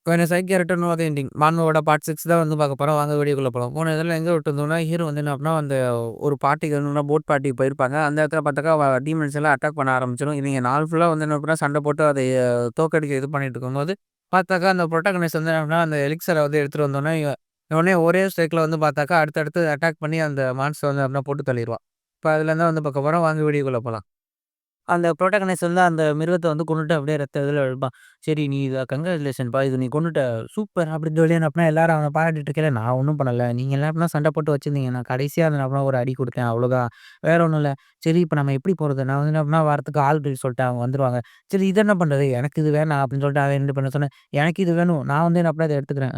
When a side character no other ending. மான்மாவோட part 6 தான் வந்து பார்க்க போறோம். வாங்க வீடியோக்குள்ள போலாம். போன இதுல எங்க விட்டுருந்தோம்னா, ஹீரோ வந்து என்ன அப்டின்னா, அந்த ஒரு பார்ட்டிக்கு வேணும்னா போட் பார்ட்டிக்கு போயிருப்பாங்க. அந்த இடத்துல பார்த்தாக்கா டீமன்ஸ் எல்லாம் அட்டாக் பண்ண ஆரம்பிச்சுரும். இவங்க நாள் ஃபுல்லா வந்து என்ன அப்டின்னா, சண்ட போட்டு அதை தோற்கடிக்க இது பண்ணிட்டு இருக்கும்போது, பார்த்தாக்கா அந்த புரோட்டகனிஸ்ட் வந்து என்ன அப்டின்னா, அந்த எலிக்ஸர வந்து எடுத்துட்டு வந்தோனே, உடனே ஒரே ஸ்ட்ரைக்ல வந்து பார்த்தாக்கா, அடுத்தடுத்து அட்டாக் பண்ணி அந்த மான்ஸ்டர வந்து அப்டின்னா போட்டு தள்ளிருவான். இப்ப அதுலருந்து வந்து பார்க்க போறோம். வாங்க வீடியோக்குள்ள போலாம். அந்த புரோட்டகனிஸ்ட் வந்து அந்த மிருகத்த வந்து கொன்னுட்டு அப்படியே ரத்த இதுல இழுப்பான். "சரி நீ இத கங்கிராச்சுலேஷன்ப்பா இது நீ கொன்னுட்ட. சூப்பர்" அப்படின்னு சொல்லி என்ன பண்ணேன் எல்லாரும் அவன பாராட்டிட்டு இருக்கையில, "நான் ஒண்ணும் பண்ணல. நீங்க எல்லாம் எப்படின்னா சண்டை போட்டு வச்சிருந்தீங்க. நான் கடைசியா அந்த நபர ஒரு அடி குடுத்தேன். அவ்வளோதான். வேற ஒண்ணும் இல்ல. சரி இப்ப நம்ம எப்படி போறது? நான் வந்து என்ன பண்ணேன் வரத்துக்கு ஆள் இருக்கு சொல்லிட்டேன். அவங்க வந்துருவாங்க. சரி இத என்ன பண்றது? எனக்கு இது வேணாம்" அப்படின்னு சொல்லிட்டு அவன் 2 பேரும் சொன்னேன். "எனக்கு இது வேணும். நான் வந்து என்ன பண்ணேன் இத எடுத்துக்கிறேன்."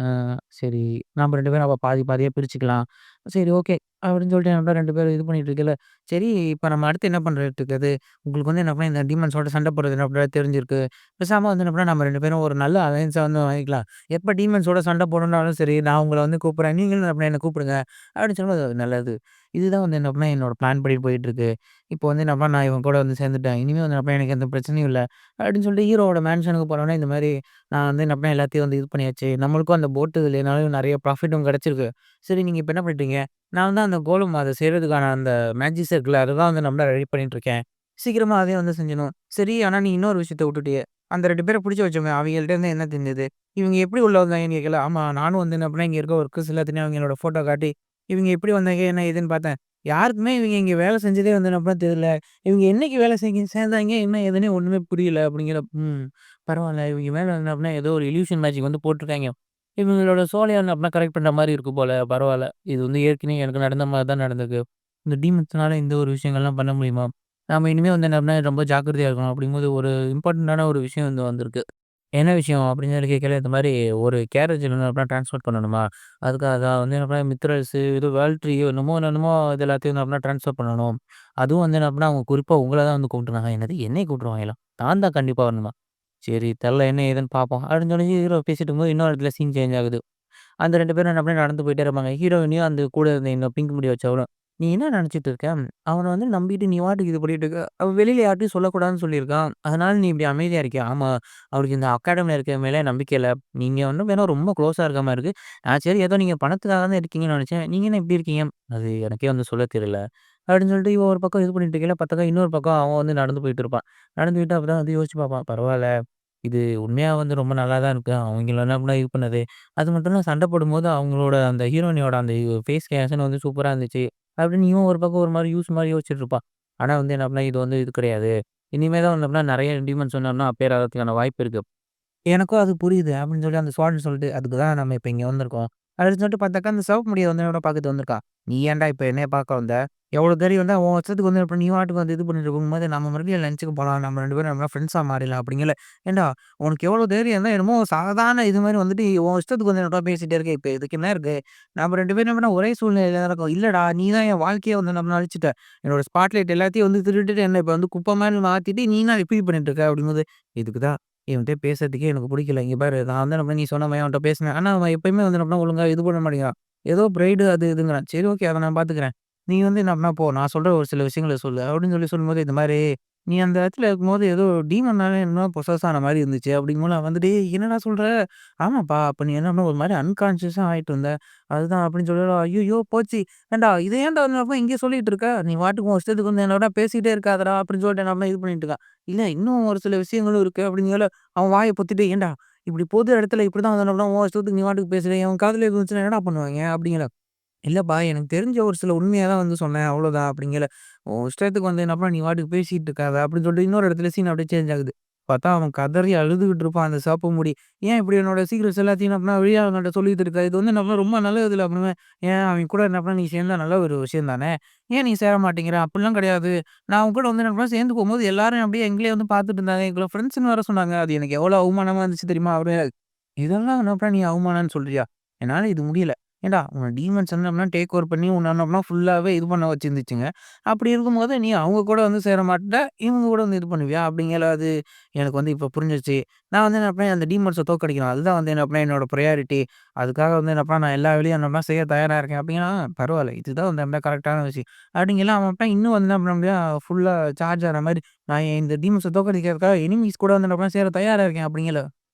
சரி நாம 2 பேரும் அப்ப பாதி பாதியா பிரிச்சுக்கலாம்." "சரி ஓகே." அப்படின்னு சொல்லிட்டு என்ன பண்ணேன் 2 பேரும் இது பண்ணிட்டு இருக்கையில, "சரி இப்ப நம்ம அடுத்து என்ன பண்றதுக்கு? உங்களுக்கு வந்து என்ன பண்ணா இந்த டீமன்ஸோட சண்டை போடுறது என்ன அப்படியா தெரிஞ்சிருக்கு. பேசாம வந்து என்ன பண்ணா நம்ம 2 பேரும் ஒரு நல்ல அலையன்ஸா வந்து வாங்கிக்கலாம். எப்ப டீமன்ஸோட சண்டை போடணும்னாலும் சரி, நான் உங்கள வந்து கூப்பிடுறேன். நீங்களும் அப்படியே என்ன கூப்பிடுங்க. அப்படின்னு சொல்லும்போது அது நல்லது. இதுதான் வந்து என்ன அப்படின்னா என்னோட பிளான் படி போயிட்டுருக்கு. இப்போ வந்து என்ன பண்ணா நான் இவன் கூட வந்து சேர்ந்துட்டேன். இனிமே வந்து என்ன பண்ணா எனக்கு எந்த பிரச்சனையும் இல்ல. அப்படின்னு சொல்லிட்டு ஹீரோவோட மேன்ஷனுக்கு போனோனே இந்த மாரி நான் வந்து என்ன பண்ணேன் எல்லாத்தையும் வந்து இது பண்ணியாச்சு. நம்மளுக்கும் அந்த போட் இல்லைனாலும் நெறைய ப்ராஃபிட்டும் கிடைச்சிருக்கு. சரி நீங்க இப்ப என்ன பண்ணிட்டீங்க? நான் வந்து அந்த கோலம் அத செய்றதுக்கான அந்த மேஜிக் சர்க்கிள் அதுதான் வந்து நம்ம ரெடி பண்ணிட்டு இருக்கேன். சீக்கிரமா அதையும் வந்து செஞ்சிடணும். சரி, ஆனா நீ இன்னொரு விஷயத்த விட்டுட்டியே. அந்த 2 பேர புடிச்சு வச்சோமே, அவைங்கள்ட்ட இருந்து என்ன தெரிஞ்சது? இவங்க எப்படி உள்ள வந்தாங்கன்னு கேட்கல. ஆமா, நானும் வந்து என்ன பண்ணேன், இங்க இருக்க ஒர்க்கர்ஸ் எல்லாத்தையும் அவங்களோட ஃபோட்டோ காட்டி, இவங்க எப்படி வந்தாங்க, என்ன ஏதுன்னு பார்த்தேன். யாருக்குமே இவங்க இங்க வேலை செஞ்சதே வந்து என்ன பண்ண தெரியல. இவங்க என்னைக்கு வேலை சேர்ந்தாங்க, என்ன ஏதுன்னே ஒண்ணுமே புரியல அப்படிங்கிற பரவால்ல. இவங்க மேல என்ன அப்படின்னா ஏதோ ஒரு இல்யூஷன் மேஜிக் வந்து போட்டுருக்காய்ங்க. இவங்களோட சோலைய வந்து அப்படின்னா கரெக்ட் பண்ற மாரி இருக்கு போல. பரவால்ல. இது வந்து ஏற்கனவே எனக்கு நடந்த மாரி தான் நடந்திருக்கு. இந்த டீமன்ஸ்னால இந்த ஒரு விஷயங்கள்லாம் பண்ண முடியுமா? நாம இனிமே வந்து என்ன பண்ணா ரொம்ப ஜாக்கிரதையா இருக்கணும். அப்படிங்கும்போது ஒரு இம்பார்ட்டன்ட்டான ஒரு விஷயம் வந்து வந்திருக்கு. என்ன விஷயம் அப்படின்னு சொல்லி கேட்கல, இந்த மாரி ஒரு கேரேஜ்ல வந்து அப்படின்னா டிரான்ஸ்போர்ட் பண்ணணுமா? அதுக்காக தான் வந்து என்ன பண்ண மித்ரல்ஸ் ஏதோ வேல்ட்ரியோ என்னமோ இது எல்லாத்தையும் வந்து அப்படின்னா ட்ரான்ஸ்ஃபர் பண்ணணும். அதுவும் வந்து என்ன அப்படின்னா அவங்க குறிப்பா உங்கள தான் வந்து கூப்பிட்டுருந்தாங்க. என்னது என்னைய கூப்பிட்டுருவாங்களா? நான் தான் கண்டிப்பா வரணுமா? சரி தெர்ல என்ன ஏதுன்னு பார்ப்போம். அப்படின்னு சொல்லி ஹீரோ பேசிட்டு இருக்கும்போது இன்னொரு இடத்துல சீன் சேஞ்ச் ஆகுது. அந்த 2 பேரும் என்ன பண்ணி நடந்து போயிட்டே இருப்பாங்க. ஹீரோயினியும் அந்த கூட இருந்த இன்னும் பிங்க் முடி வச்சவளும். "நீ என்ன நெனச்சுட்டு இருக்க? அவன வந்து நம்பிட்டு நீ பாட்டுக்கு இது பண்ணிட்டு இருக்க. அவன் வெளியில யார்ட்டயும் சொல்லக்கூடாதுன்னு சொல்லியிருக்கான். அதனால நீ இப்படி அமைதியா இருக்கியா?" "ஆமா. அவருக்கு இந்த அகாடமில இருக்க மேல நம்பிக்கை இல்ல. நீங்க வந்து வேணா ரொம்ப குளோஸா இருக்க மாரி இருக்கு. நான் சரி ஏதோ நீங்க பணத்துக்காக தான் இருக்கீங்கன்னு நெனச்சேன். நீங்க என்ன இப்படி இருக்கீங்க?" "அது எனக்கே வந்து சொல்ல தெரியல." அப்படின்னு சொல்லிட்டு இவ ஒரு பக்கம் இது பண்ணிட்டு இருக்கையில பார்த்தாக்கா இன்னொரு பக்கம் அவன் வந்து நடந்து போயிட்டு இருப்பான். நடந்து போயிட்டு அப்பதான் வந்து யோசிச்சு பார்ப்பான். பரவால்ல. இது உண்மையா வந்து ரொம்ப நல்லா தான் இருக்கு. அவங்கள என்ன பண்ண இது பண்ணது. அது மட்டும் இல்ல சண்டை போடும்போது அவங்களோட அந்த ஹீரோயினியோட அந்த ஃபேஸ் ரியாக்ஷன் வந்து சூப்பரா இருந்துச்சு. அப்படின்னு இவன் ஒரு பக்கம் ஒரு மாரி மாரி யோசிச்சுட்டு இருப்பான். ஆனா வந்து என்ன அப்படின்னா, இது வந்து இது கிடையாது. இனிமே தான் வந்து அப்படின்னா நெறைய டீமன்ஸ் வந்து அப்படின்னா அப்பேர் ஆகறதுக்கான வாய்ப்பு இருக்கு. எனக்கும் அது புரியுது அப்படின்னு சொல்லி அந்த ஸ்வான் சொல்லிட்டு, அதுக்கு தான் நம்ம இப்ப இங்க வந்திருக்கோம். அப்படின்னு சொல்லிட்டு பார்த்தாக்கா, அந்த சிவப்பு முடிய வந்து என்னோட பார்த்துட்டு வந்திருக்கா. "நீ ஏன்டா இப்ப என்னைய பார்க்க வந்த? எவ்வளோ தைரியம் இருந்தா உன் இஷ்டத்துக்கு வந்து இப்ப நீ பாட்டுக்கு வந்து இது பண்ணிட்டு இருக்கும்போது, நம்ம மறுபடியும் லஞ்சுக்கு போலாம். நம்ம 2 பேரும் நம்ம ஃப்ரெண்ட்ஸா மாறிடலாம்." அப்படிங்கல. ஏன்டா உனக்கு எவ்வளோ தைரியம் இருந்தா என்னமோ சாதாரண இது மாரி வந்துட்டு உன் இஷ்டத்துக்கு வந்து என்னோட பேசிட்டே இருக்க. இப்ப இதுக்கு என்ன இருக்கு? நம்ம 2 பேரும் என்ன ஒரே சூழ்நிலையில தான் இருக்கோம். இல்லடா நீ தான் என் வாழ்க்கையே வந்து நம்ம அழிச்சுட்ட. என்னோட ஸ்பாட்லைட் எல்லாத்தையும் வந்து திருடிட்டு என்ன இப்ப வந்து குப்பை மாரி மாத்திட்டு, நீ என்ன இப்படி பண்ணிட்டு இருக்க? அப்படிங்கும்போது, இதுக்கு தான் இவன்ட்ட பேசுறதுக்கே எனக்கு புடிக்கல. இங்க பாரு நான் வந்து நம்ம நீ சொன்ன மாரி அவன்ட்ட பேசினேன். ஆனா அவன் எப்பயுமே வந்து நம்மனா ஒழுங்கா இது பண்ண மாட்டேங்கிறான். ஏதோ பிரைடு அது இதுங்கிறான். சரி ஓகே அத நான் பார்த்துக்கிறேன். நீ வந்து நம்மனா போ நான் சொல்ற ஒரு சில விஷயங்கள சொல்லு அப்படின்னு சொல்லும்போது இந்த மாரி நீ அந்த இடத்துல இருக்கும்போது ஏதோ டீமன்னால என்னமோ பொசஸ் ஆன மாரி இருந்துச்சு அப்படிங்கும்போது நான் வந்துட்டு என்னடா சொல்ற? ஆமாப்பா அப்ப நீ என்ன ஒரு மாரி அன்கான்ஷியஸா ஆயிட்டு இருந்த. அதுதான் அப்படின்னு சொல்லி ஐய்யயோ! போச்சு. ஏன்டா இத ஏன்டா வந்து இங்க சொல்லிட்டு இருக்க? நீ பாட்டுக்கு உன் இஷ்டத்துக்கு வந்து என்னோட பேசிட்டே இருக்காதடா அப்படின்னு சொல்லிட்டு நான் இது பண்ணிட்டு இருக்கேன். இல்ல இன்னும் ஒரு சில விஷயங்களும் இருக்கு அப்படிங்கையில அவன் வாய பொத்திட்டு, "ஏன்டா இப்படி பொது இடத்துல இப்படிதான் வந்து உன் இஷ்டத்துக்கு நீ பாட்டுக்கு பேசுற. அவன் காதுல எதுவும் வந்துச்சுன்னா என்னடா பண்ணுவாய்ங்க?" அப்படிங்கிற. "இல்லப்பா எனக்கு தெரிஞ்ச ஒரு சில உண்மைய தான் வந்து சொன்னேன். அவ்வளோதான்." அப்படிங்கல. "உன் இஷ்டத்துக்கு வந்து என்னப்பா நீ பாட்டுக்கு பேசிட்டு இருக்காத." அப்படின்னு சொல்லிட்டு இன்னொரு இடத்துல சீன் அப்படியே சேஞ்ச் ஆகுது. பார்த்தா அவன் கதறி அழுதுகிட்டு இருப்பான் அந்த சிவப்பு முடி. "ஏன் இப்படி என்னோட சீக்ரெட்ஸ் எல்லாத்தையும் என்ன பண்ண வெளிய அவன்கிட்ட சொல்லிட்டு இருக்க? இது வந்து நம்ம ரொம்ப நல்லதில்ல." அப்படின்பேன். "ஏன் அவன் கூட என்ன பண்ண நீ சேர்ந்தா நல்ல ஒரு விஷயம் தானே. ஏன் நீ சேர மாட்டேங்கிற?" "அப்படிலாம் கிடையாது. நான் அவன் கூட வந்து என்ன பண்ணேன் சேர்ந்து போம்போது எல்லாரும் அப்படியே எங்களையே வந்து பார்த்துட்டு இருந்தாங்க. எங்கள ஃப்ரெண்ட்ஸ்ன்னு வேற சொன்னாங்க. அது எனக்கு எவ்வளோ அவமானமா இருந்துச்சு தெரியுமா?" அப்படின்னு. "இதெல்லாம் என்னப்பா நீ அவமானம்ன்னு சொல்றியா? என்னால இது முடியல." ஏன்டா உன்ன டீமன்ஸ் வந்து அப்படின்னா டேக் ஓவர் பண்ணி உன்ன அப்படின்னா ஃபுல்லாவே இது பண்ண வச்சிருந்துச்சுங்க. அப்படி இருக்கும்போது நீ அவங்க கூட வந்து சேர மாட்ட, இவங்க கூட வந்து இது பண்ணுவியா? அப்படிங்கையில அது எனக்கு வந்து இப்ப புரிஞ்சிருச்சு. நான் வந்து என்ன பண்ணேன் அந்த டீமன்ஸ தோற்கடிக்கணும். அதுதான் வந்து என்ன பண்ணேன் என்னோட பிரையாரிட்டி. அதுக்காக வந்து என்னப்பா நான் எல்லா வேலையும் என்னப்பா செய்ய தயாரா இருக்கேன். அப்படின்னா பரவால்ல. இதுதான் வந்து என்ன கரெக்ட்டான விஷயம். அப்படிங்கையில அவன் அப்ப இன்னும் வந்து என்ன பண்ண முடியும் ஃபுல்லா சார்ஜ் ஆற மாரி நான் இந்த டீமன்ஸ தோற்கடிக்கிறதுக்காக எனிமீஸ் கூட வந்து என்ன பண்ண சேர தயாரா இருக்கேன் அப்படிங்கையில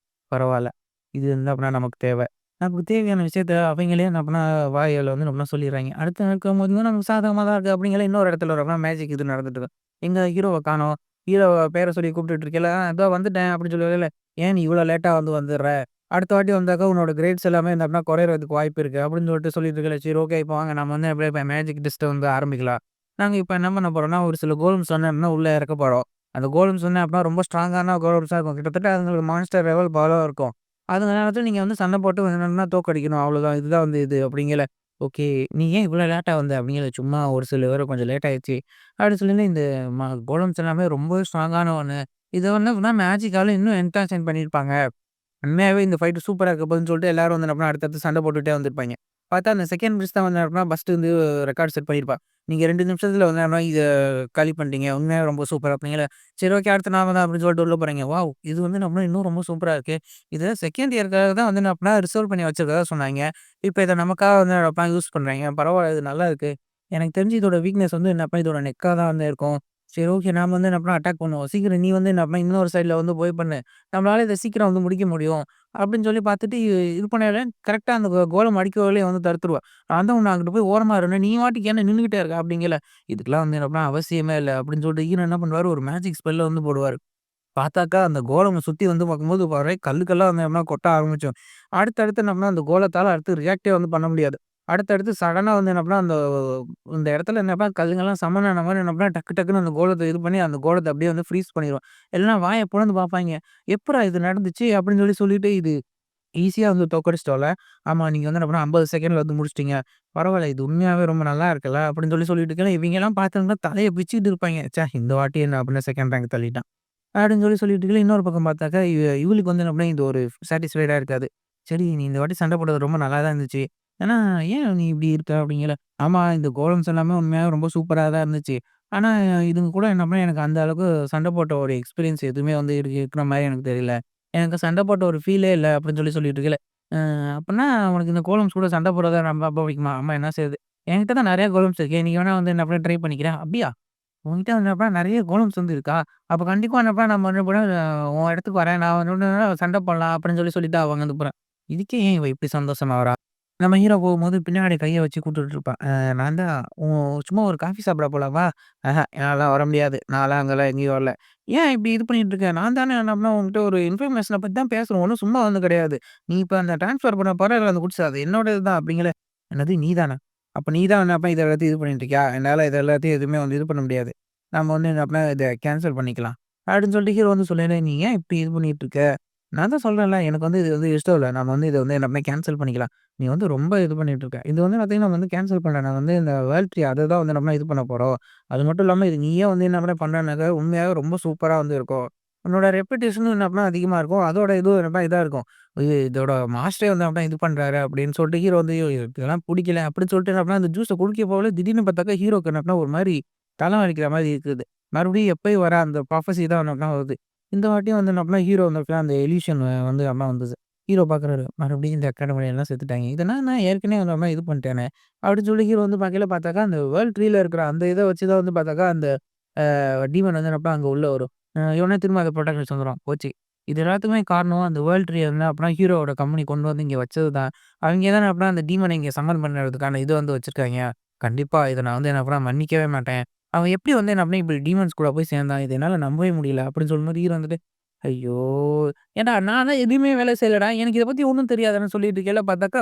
பரவால்ல. இது வந்து அப்படின்னா நமக்கு தேவை. நமக்கு தேவையான விஷயத்த அவைங்களே என்ன பண்ணா வாயால வந்து நம்மலாம் சொல்லிடுறாய்ங்க. அடுத்து நடக்கும்போது வந்து நமக்கு சாதகமா தான் இருக்கு அப்படிங்கிற இன்னொரு இடத்துல ஒரு மேஜிக் இது நடந்துட்டு இருக்கு. எங்க ஹீரோவ காணோம். ஹீரோவ பேர சொல்லி கூப்பிட்டுட்டு இருக்கையில, இதோ வந்துட்டேன்" அப்படின்னு சொல்லயில, "ஏன் நீ இவ்வளோ லேட்டா வந்து வந்துடுற? அடுத்த வாட்டி வந்தாக்கா உன்னோட கிரேட்ஸ் எல்லாமே என்ன அப்படின்னா குறையறதுக்கு வாய்ப்பு இருக்கு." அப்படின்னு சொல்லிட்டு இருக்கையில, "சரி ஓகே இப்ப வாங்க நம்ம வந்து அப்படியே இப்ப மேஜிக் டெஸ்ட்ட வந்து ஆரம்பிக்கலாம். நாங்க இப்ப என்ன பண்ண போறோம்னா, ஒரு சில கோலம்ஸ் வந்து அப்படின்னா உள்ள இறக்க போறோம். அந்த கோலம்ஸ் வந்து அப்படின்னா ரொம்ப ஸ்ட்ராங்கான கோலம்ஸா இருக்கும். கிட்டத்தட்ட அதுங்களுக்கு மான்ஸ்டர் லெவல் பலம் இருக்கும். அதுங்க நேரத்துல நீங்க வந்து சண்டை போட்டு வேணும்னா தோற்கடிக்கணும் அவ்வளோதான். இதுதான் வந்து இது அப்படிங்கல. ஓகே. நீ ஏன் இவ்வளோ லேட்டா வந்த? அப்படிங்கல. சும்மா ஒரு சில பேரு கொஞ்சம் லேட் ஆயிருச்சு. அப்படி சொல்லி இந்த கோலம்ஸ் எல்லாமே ரொம்ப ஸ்ட்ராங்கான ஒண்ணு. இத வந்து எப்படின்னா மேஜிக்கால இன்னும் என்ஹான்ஸ்மென்ட் பண்ணியிருப்பாங்க. உண்மையாவே இந்த ஃபைட் சூப்பரா இருக்க போதுன்னு சொல்லிட்டு எல்லாரும் வந்து என்ன பண்ணா அடுத்தடுத்து சண்டை போட்டுட்டே வந்திருப்பாய்ங்க. பார்த்தா அந்த செகண்ட் பிரிட்ஜ் தான் வந்து என்ன பண்ணா ஃபர்ஸ்ட்டு வந்து ரெக்கார்ட் செட் பண்ணியிருப்பா. நீங்க 2 நிமிஷத்துல வந்து என்ன இத காலி பண்ணிட்டீங்க. உண்மையாவே ரொம்ப சூப்பரா பண்ணீங்கல்ல. சரி ஓகே அடுத்து நாம தான் அப்படின்னு சொல்லிட்டு உள்ள போறாய்ங்க. வாவ்! இது வந்து என்ன பண்ணா இன்னும் ரொம்ப சூப்பரா இருக்கு. இத செகண்ட் இயர்க்காக தான் வந்து என்ன பண்ணா ரிசர்வ் பண்ணி வச்சிருக்கிறதா சொன்னாய்ங்க. இப்ப இத நமக்காக வந்து என்ன யூஸ் பண்றாய்ங்க. பரவால்ல இது நல்லா இருக்கு. எனக்கு தெரிஞ்சு இதோட வீக்னஸ் வந்து என்னப்பா இதோட நெக்கா தான் வந்து இருக்கும். சரி ஓகே நாம வந்து என்ன பண்ணா அட்டாக் பண்ணுவோம். சீக்கிரம் நீ வந்து என்ன பண்ண இன்னொரு சைடுல வந்து போய் பண்ணு. நம்மளால இத சீக்கிரம் வந்து முடிக்க முடியும். அப்படின்னு சொல்லி பார்த்துட்டு இது பண்ணயில கரெக்ட்டா அந்த கோலம் அடிக்கவிலேயே வந்து தடுத்துருவா. நான் தான் உன்ன அங்கிட்டு போய் ஓரமா இருந்தேன். நீ பாட்டுக்கு என்ன நின்னுகிட்டே இருக்க அப்படிங்கல. இதுக்கெல்லாம் வந்து என்ன பண்ண அவசியமே இல்ல அப்படின்னு சொல்லிட்டு ஹீரோ என்ன பண்ணுவாரு, ஒரு மேஜிக் ஸ்பெல்ல வந்து போடுவாரு. பார்த்தாக்கா, அந்த கோலம் சுத்தி வந்து பார்க்கும்போது ஒரே கல்லு கல்லா வந்து எம்னா கொட்ட ஆரம்பிச்சுரும். அடுத்தடுத்து நம்மனா அந்த கோலத்தால அடுத்து ரியாக்ட்டே வந்து பண்ண முடியாது. அடுத்தடுத்து சடனா வந்து என்ன பண்ணா, இந்த இடத்துல என்ன பண்ணா கல்லுங்கலாம் சமன் ஆன மாரி என்ன பண்ணா, டக்கு டக்குன்னு அந்த கோலத்த இது பண்ணி, அந்த கோலத்த அப்படியே வந்து ஃப்ரீஸ் பண்ணிருவான். எல்லாம் வாய பொளந்து பார்ப்பாய்ங்க. "எப்புட்றா இது நடந்துச்சு?" அப்படின்னு சொல்லிட்டு, "இது ஈஸியா வந்து தோற்கடிச்சிட்டோம்ல. ஆமா, நீங்க வந்து என்ன பண்ணா 50 செகண்ட்ல வந்து முடிச்சுட்டீங்க. பரவால்ல, இது உண்மையாவே ரொம்ப நல்லா இருக்குல்ல." அப்படின்னு சொல்லிட்டு இருக்கையில, இவைங்கலாம் பார்த்துங்கன்னா தலைய பிச்சுக்கிட்டு இருப்பாய்ங்க. ச்சே! இந்த வாட்டி என்ன அப்படின்னு செகண்ட் ரேங்க் தள்ளிட்டான். அப்படின்னு சொல்லிட்டு இருக்கையில, இன்னொரு பக்கம் பார்த்தாக்கா, இவளுக்கு வந்து என்ன பண்ணா, இது ஒரு சாட்டிஸ்ஃபைடா இருக்காது. சரி, நீ இந்த வாட்டி சண்டை போட்டது ரொம்ப நல்லா தான் இருந்துச்சு. ஆனா, ஏன் நீ இப்படி இருக்க? அப்படிங்கல. ஆமா, இந்த கோலம்ஸ் எல்லாமே உண்மையாவே ரொம்ப சூப்பரா தான் இருந்துச்சு. ஆனா, இதுங்க கூட என்ன பண்ணா, எனக்கு அந்த அளவுக்கு சண்டை போட்ட ஒரு எக்ஸ்பீரியன்ஸ் எதுவுமே வந்து இருக்கிற மாரி எனக்கு தெரியல. எனக்கு சண்டை போட்ட ஒரு ஃபீலே இல்ல அப்படின்னு சொல்லிட்டு இருக்கையில, அப்பன்னா உனக்கு இந்த கோலம்ஸ் கூட சண்டை போடுறத ரொம்ப பிடிக்குமா? ஆமா, என்ன செய்றது? என்கிட்ட தான் நெறைய கோலம்ஸ் இருக்கு. நீ வேணா வந்து என்ன பண்ண ட்ரை பண்ணிக்கிறேன். அப்படியா? உன்கிட்ட என்னப்பா நெறைய கோலம்ஸ் வந்து இருக்கா? அப்ப கண்டிப்பா என்னப்பா நம்ம என்ன பண்ண உன் இடத்துக்கு வரேன். நான் உன்னோட சண்டை போடலாம் அப்படின்னு சொல்லிட்டு அவ அங்க வந்து போறா. இதுக்கே ஏன் இவ இப்படி சந்தோஷமாவறா? நம்ம ஹீரோ போகும்போது பின்னாடி கைய வச்சு கூப்பிட்டுட்டு இருப்பான். நான் தான் சும்மா ஒரு காஃபி சாப்பிட போலாவா? என்னாலாம் வர முடியாது. நான்லாம் அங்கலாம் எங்கேயும் வரல. ஏன் இப்படி இது பண்ணிட்டு இருக்க? நான் தானே என்ன உன்கிட்ட ஒரு இன்ஃபர்மேஷன பத்தி தான் பேசுறோம். ஒண்ணும் சும்மா வந்து கிடையாது. நீ இப்ப அந்த ட்ரான்ஸ்ஃபர் பண்ண போற அந்த குட்ஸ் அது என்னோடது தான் அப்படிங்கல. என்னது நீ தானா? அப்ப நீ தான் என்னப்பா இத எல்லாத்தையும் இது பண்ணிட்டு இருக்கியா? என்னால இத எல்லாத்தையும் எதுவுமே வந்து இது பண்ண முடியாது. நம்ம வந்து என்னப்பா இத கேன்சல் பண்ணிக்கலாம். அப்படின்னு சொல்லிட்டு ஹீரோ வந்து சொல்லையில, "நீ ஏன் இப்படி இது பண்ணிட்டு இருக்க? நான் தான் சொல்றேன்ல, எனக்கு வந்து இது வந்து இஷ்டம் இல்ல. நம்ம வந்து இத வந்து என்னப்பா கேன்சல் பண்ணிக்கலாம். நீ வந்து ரொம்ப இது பண்ணிட்டு இருக்க. இது வந்து பார்த்தீங்கன்னா, நம்ம வந்து கேன்சல் பண்ணல. நான் வந்து இந்த வேர்ல்ட் ட்ரீ அத தான் வந்து நம்ம இது பண்ண போறோம். அது மட்டும் இல்லாம இது நீயே வந்து என்ன பண்ண பண்றனாக்க உண்மையாவே ரொம்ப சூப்பரா வந்து இருக்கும். உன்னோட ரெப்புடேஷனும் என்ன பண்ணா அதிகமா இருக்கும். அதோட இதுவும் என்ன இதா இருக்கும். இதோட மாஸ்டரே வந்து அப்படின்னா இது பண்றாரு அப்படின்னு சொல்லிட்டு ஹீரோ வந்து "ஐயோ, இதெல்லாம் புடிக்கல அப்படின்னு சொல்லிட்டு என்ன பண்ணா அந்த ஜூஸ குடிக்க போகல திடீர்னு பார்த்தாக்கா ஹீரோக்கு என்ன பண்ணா ஒரு மாரி தல வலிக்கிற மாரி இருக்குது. மறுபடியும் எப்பயும் வர அந்த ப்ராஃபஸி தான் என்ன பண்ணா வருது. இந்த வாட்டியும் வந்து என்ன பண்ணா ஹீரோ வந்து அந்த எலியூஷன் வந்து அம்மா வந்தது. ஹீரோ பார்க்குறாரு. மறுபடியும் இந்த அகாடமில எல்லாம் செத்துட்டாய்ங்க. இதெல்லாம் நான் ஏற்கனவே அந்த மாரி இது பண்ணிட்டேனே! அப்படின்னு சொல்லி ஹீரோ வந்து பார்க்கையில பார்த்தாக்கா, அந்த வேர்ல்ட் ட்ரீல இருக்கிற அந்த இத வச்சு தான் வந்து பார்த்தாக்கா, அந்த டீமன் வந்து என்னப்பா அங்க உள்ள வரும். இவனே திரும்ப அத புரொட்டகனிஸ்ட் வந்துருவான். போச்சு. இது எல்லாத்துக்குமே காரணம் அந்த வேர்ல்ட் ட்ரீ என்ன அப்படின்னா ஹீரோவோட கம்பெனி கொண்டு வந்து இங்க வச்சது தான். அவைங்க தான் அப்படின்னா அந்த டீமன இங்க சம்மன் பண்ணுறதுக்கான இது வந்து வச்சிருக்காய்ங்க. கண்டிப்பா இத நான் வந்து என்ன பண்ண மன்னிக்கவே மாட்டேன். அவன் எப்படி வந்து என்ன பண்ணி இப்படி டீமன்ஸ் கூட போய் சேர்ந்தான்? இத என்னால நம்பவே முடியல. அப்படின்னு சொல்லும்போது ஹீரோ வந்துட்டு, ஐயோ! ஏன்டா நான் தான் எதுவுமே வேலை செய்யலடா. எனக்கு இத பத்தி ஒண்ணும் தெரியாதுன்னு சொல்லிட்டு இருக்கையில பார்த்தாக்கா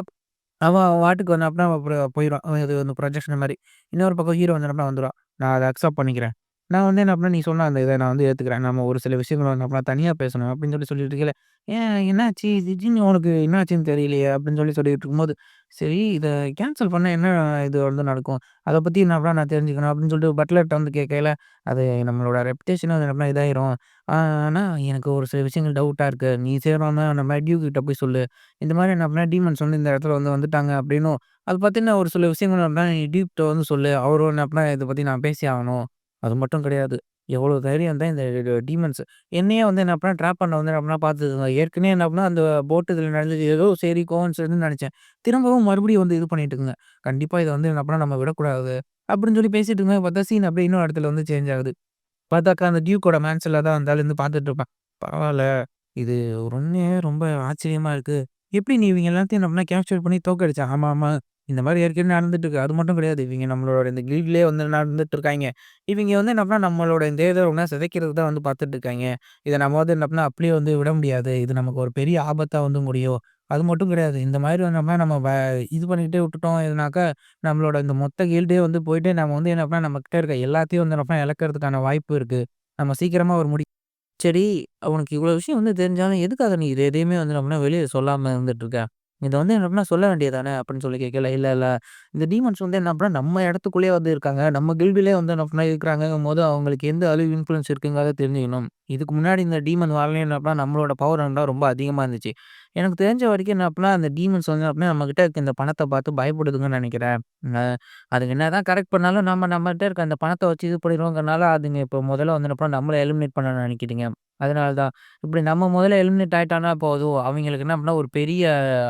அவன் அவன் பாட்டுக்கு வந்து அப்புறம் போயிருவான். இது வந்து ப்ரொஜெக்ஷன் மாரி. இன்னொரு பக்கம் ஹீரோ வந்து என்ன வந்துருவான். நான் அத அக்செப்ட் பண்ணிக்கிறேன். நான் வந்து என்ன பண்ணேன், நீ சொன்ன அந்த இத நான் வந்து ஏத்துக்கிறேன். நம்ம ஒரு சில விஷயங்கள வந்து அப்புறம் தனியா பேசணும் அப்படின்னு சொல்லிட்டு இருக்கையில, ஏன் என்னாச்சு? திடீர்னு உனக்கு என்னாச்சுன்னு தெரியலையே அப்படின்னு சொல்லிட்டு இருக்கும்போது, சரி இத கேன்சல் பண்ணா என்ன இது வந்து நடக்கும்? அத பத்தி என்ன அப்புறம் நான் தெரிஞ்சுக்கணும் அப்படின்னு சொல்லிட்டு பட்லர்ட்ட வந்து கேட்கையில, அது நம்மளோட ரெப்புடேஷன் அது நம்ம இதாயிரும். ஆ ஆனா எனக்கு ஒரு சில விஷயங்கள் டவுட்டா இருக்கு. நீ செய்றோம்னா நம்ம டியூக் கிட்ட போய் சொல்லு. இந்த மாரி என்ன பண்ணா டீமன்ஸ் வந்து இந்த இடத்துல வந்துட்டாங்க அப்படின்னும், அது பத்தின ஒரு சில விஷயங்கள் அப்படின்னா நீ டீப்ட்ட வந்து சொல்லு. அவரும் என்ன அப்படின்னா இத பத்தி நான் பேசியே ஆகணும். அது மட்டும் கிடையாது. எவ்வளோ தைரியம் இருந்தா இந்த டீமன்ஸ் என்னையே வந்து என்ன அப்படின்னா ட்ராப் பண்ண வந்து என்ன அப்படின்னா பார்த்துக்கங்க. ஏற்கனவே என்ன அப்படின்னா அந்த போட் இதுல நடந்தது ஏதோ சரி கோஇன்சிடென்ட்ன்னு நெனச்சேன். திரும்பவும் மறுபடியும் வந்து இது பண்ணிட்டு இருக்குங்க. கண்டிப்பா இத வந்து என்ன பண்ணா நம்ம விடக்கூடாது. அப்படின்னு சொல்லி பேசிட்டு இருக்கும்போது பார்த்தா சீன் அப்படியே இன்னொரு இடத்துல வந்து சேஞ்ச் ஆகுது. பார்த்தாக்கா அந்த டியூக்கோட மேன்ஷன்ல தான் அந்த ஆளு இருந்து பார்த்துட்டு இருப்பான். பரவால்ல. இது உடனே ரொம்ப ஆச்சரியமா இருக்கு. எப்படி நீ இவங்க எல்லாத்தையும் என்ன பண்ண கேப்சர் பண்ணி தோற்கடிச்ச? ஆமா, ஆமா. இந்த மாரி ஏற்கனவே நடந்துட்டு இருக்கு. அது மட்டும் கிடையாது. இவங்க நம்மளோட இந்த கில்ட்லயே வந்து நடந்துட்டு இருக்காய்ங்க. இவங்க வந்து என்ன பண்ணா நம்மளோட இந்த இத ஒண்ணா சிதைக்கிறதுக்கு தான் வந்து பார்த்துட்டு இருக்காய்ங்க. இத நம்ம வந்து என்ன பண்ணா அப்படியே வந்து விட முடியாது. இது நமக்கு ஒரு பெரிய ஆபத்தா வந்து முடியும். அது மட்டும் கிடையாது. இந்த மாரி நம்ம இது பண்ணிக்கிட்டே விட்டுட்டோம் இதுனாக்கா, நம்மளோட இந்த மொத்த கில்டே வந்து போயிட்டு நம்ம வந்து என்ன பண்ணா நம்மகிட்ட இருக்க எல்லாத்தையும் வந்து என்ன பண்ணா இழக்கிறதுக்கான வாய்ப்பு இருக்கு. நம்ம சீக்கிரமா ஒரு சரி, உனக்கு இவ்வளோ விஷயம் வந்து தெரிஞ்சாலும், எதுக்காக நீ இது எதையுமே வந்து நம்மனா வெளிய சொல்லாம இருந்துட்டுருக்க? இத வந்து என்ன பண்ணா சொல்ல வேண்டியது தானே! அப்படின்னு சொல்லி கேட்கல. இல்ல, இல்ல. இந்த டீமன்ஸ் வந்து என்ன பண்ணா நம்ம இடத்துக்குள்ளேயே வந்து இருக்காங்க. நம்ம கில்டுலயே வந்து என்ன பண்ணா இருக்கிறாங்கங்கும்போது, அவங்களுக்கு எந்த அளவு இன்ஃப்ளூயன்ஸ் இருக்குங்கிறத தெரிஞ்சுக்கணும். இதுக்கு முன்னாடி இந்த டீமன் வாழலையே என்ன பண்ணா, நம்மளோட பவர் என்ன ரொம்ப அதிகமா இருந்துச்சு. எனக்கு தெரிஞ்ச வரைக்கும் என்ன அப்படின்னா, அந்த டீமன்ஸ் வந்து அப்படின்னா நம்மகிட்ட இருக்க இந்த பணத்த பார்த்து பயப்படுதுங்கன்னு நெனைக்கிறேன். அ அதுங்க என்னதான் கரெக்ட் பண்ணாலும், நம்மட்ட இருக்க அந்த பணத்த வச்சு இது பண்ணிருவோங்கிறனால, அதுங்க இப்போ முதல்ல வந்து என்ன பண்ணா, நம்மள எலிமினேட் பண்ண நெனைக்குதுங்க. அதனால தான். இப்படி நம்ம முதல்ல எலிமினேட் ஆயிட்டோம்னா போதும். அவங்களுக்கு என்ன அப்படின்னா, ஒரு பெரிய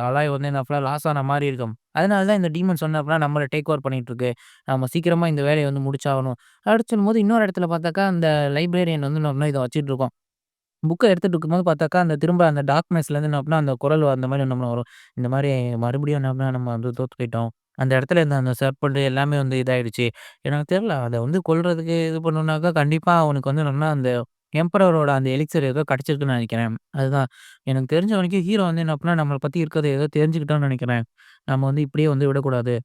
அலாய் வந்து என்ன பண்ணா லாஸ் ஆன மாரி இருக்கும். அதனால தான் இந்த டீமன்ஸ் வந்து அப்படின்னா நம்மள டேக் ஓவர் பண்ணிட்டு இருக்கு. நம்ம சீக்கிரமா இந்த வேலைய வந்து முடிச்சாகணும். அப்படி சொல்லும்போது இன்னொரு இடத்துல பார்த்தாக்கா, அந்த லைப்ரரியன் வந்து நம்ம இத வச்சுட்டு இருக்கோம். புக்க எடுத்துட்டு இருக்கும்போது பார்த்தாக்கா, அந்த திரும்ப அந்த டார்க்னஸ்லேருந்து என்ன அப்டின்னா, அந்த குரல் அந்த மாரி நம்ம வரும். இந்த மாரி மறுபடியும் என்ன அப்டின்னா, நம்ம வந்து தோத்து போயிட்டோம். அந்த இடத்துல இருந்த அந்த சர்பெண்ட் எல்லாமே வந்து இதாயிடுச்சு. எனக்கு தெரியல. அத வந்து கொல்றதுக்கு இது பண்ணணும்னாக்கா, கண்டிப்பா அவனுக்கு வந்து என்னன்னா, அந்த எம்பரரோட அந்த எலிக்ஸிர் ஏதோ கிடைச்சிருக்குன்னு நெனைக்கிறேன். அதுதான். எனக்கு தெரிஞ்ச வரைக்கும் ஹீரோ வந்து என்ன அப்டின்னா, நம்மள பத்தி இருக்கிறத ஏதோ தெரிஞ்சுக்கிட்டான்னு நெனைக்கிறேன். நம்ம வந்து இப்படியே வந்து விடக்கூடாது.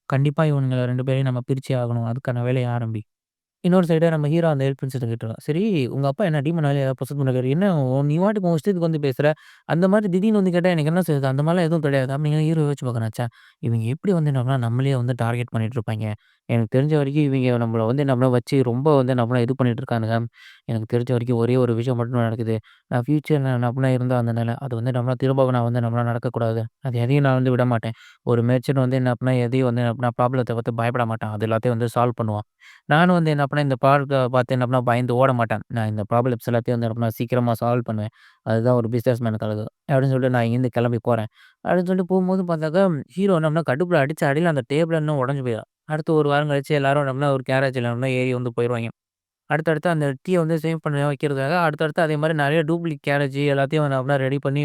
கண்டிப்பா இவனுங்க 2 பேரையும் நம்ம பிரிச்சே ஆகணும். அதுக்கான வேலைய ஆரம்பி. இன்னொரு சைடு நம்ம ஹீரோ அந்த ஹெல்ப் பிரின்ஸட்ட கேட்டுருக்கான். சரி உங்க அப்பா என்ன டீமனால ஏதாவது பொசஸ் பண்ணிருக்காரு? என்ன நீ பாட்டுக்கு உன் இஷ்டத்துக்கு வந்து பேசுற? அந்த மாரி திடீர்னு வந்து கேட்டா எனக்கு என்ன செய்றது? அந்த மாரிலாம் எதுவும் கிடையாது. அப்படின்னு ஹீரோ யோசிச்சு பார்க்குறான். ச்சே! இவங்க எப்படி வந்து நம்மள நம்மளயே வந்து டார்கெட் பண்ணிட்டு இருப்பாய்ங்க. எனக்கு தெரிஞ்ச வரைக்கும் இவங்க நம்மள வந்து நம்மள வச்சு ரொம்ப வந்து நம்மள இது பண்ணிட்டு இருக்கானுங்க. எனக்கு தெரிஞ்ச வரைக்கும் ஒரே ஒரு விஷயம் மட்டும் நடக்குது. நான் ஃபியூச்சர்ல நான் அப்படினா இருந்தா அந்த நிலை, அது வந்து நம்மள திரும்ப நான் வந்து நம்மளால நடக்கக்கூடாது. அது எதையும் நான் வந்து விட மாட்டேன். ஒரு மேட்ச்ன்னு வந்து என்ன அப்படின்னா எதையும் வந்து என்ன அப்படின்னா ப்ராப்ளத்த பார்த்து பயப்பட மாட்டான். அது எல்லாத்தையும் வந்து சால்வ் பண்ணுவான். நானும் வந்து என்ன பண்ணேன், இந்த பார்க்க பார்த்து என்ன பண்ணேன், பயந்து ஓட மாட்டேன். நான் இந்த ப்ராப்ளம்ஸ் எல்லாத்தையும் வந்து என்ன பண்ணுவேன், சீக்கிரமா சால்வ் பண்ணுவேன். அதுதான் ஒரு பிசினஸ் மேனுக்கு அழகு. அப்படின்னு சொல்லிட்டு நான் இங்கேருந்து கிளம்பி போறேன். அப்படின்னு சொல்லிட்டு போகும்போது பார்த்தாக்கா, ஹீரோ என்ன பண்ணா கடுப்புல அடிச்ச அடியில அந்த டேபிள் இன்னும் உடைஞ்சு போயிடும். அடுத்து 1 வாரம் கழிச்சு எல்லாரும் என்ன பண்ணா ஒரு கேரேஜ்ல என்ன பண்ணா ஏறி வந்து போயிருவாய்ங்க. அடுத்தடுத்து அந்த டீய வந்து சேவ் பண்ண வைக்கிறதுக்காக அடுத்தடுத்து அதே மாரி நெறைய டூப்ளிகேட் கேரேஜ் எல்லாத்தையும் என்ன பண்ணா ரெடி பண்ணி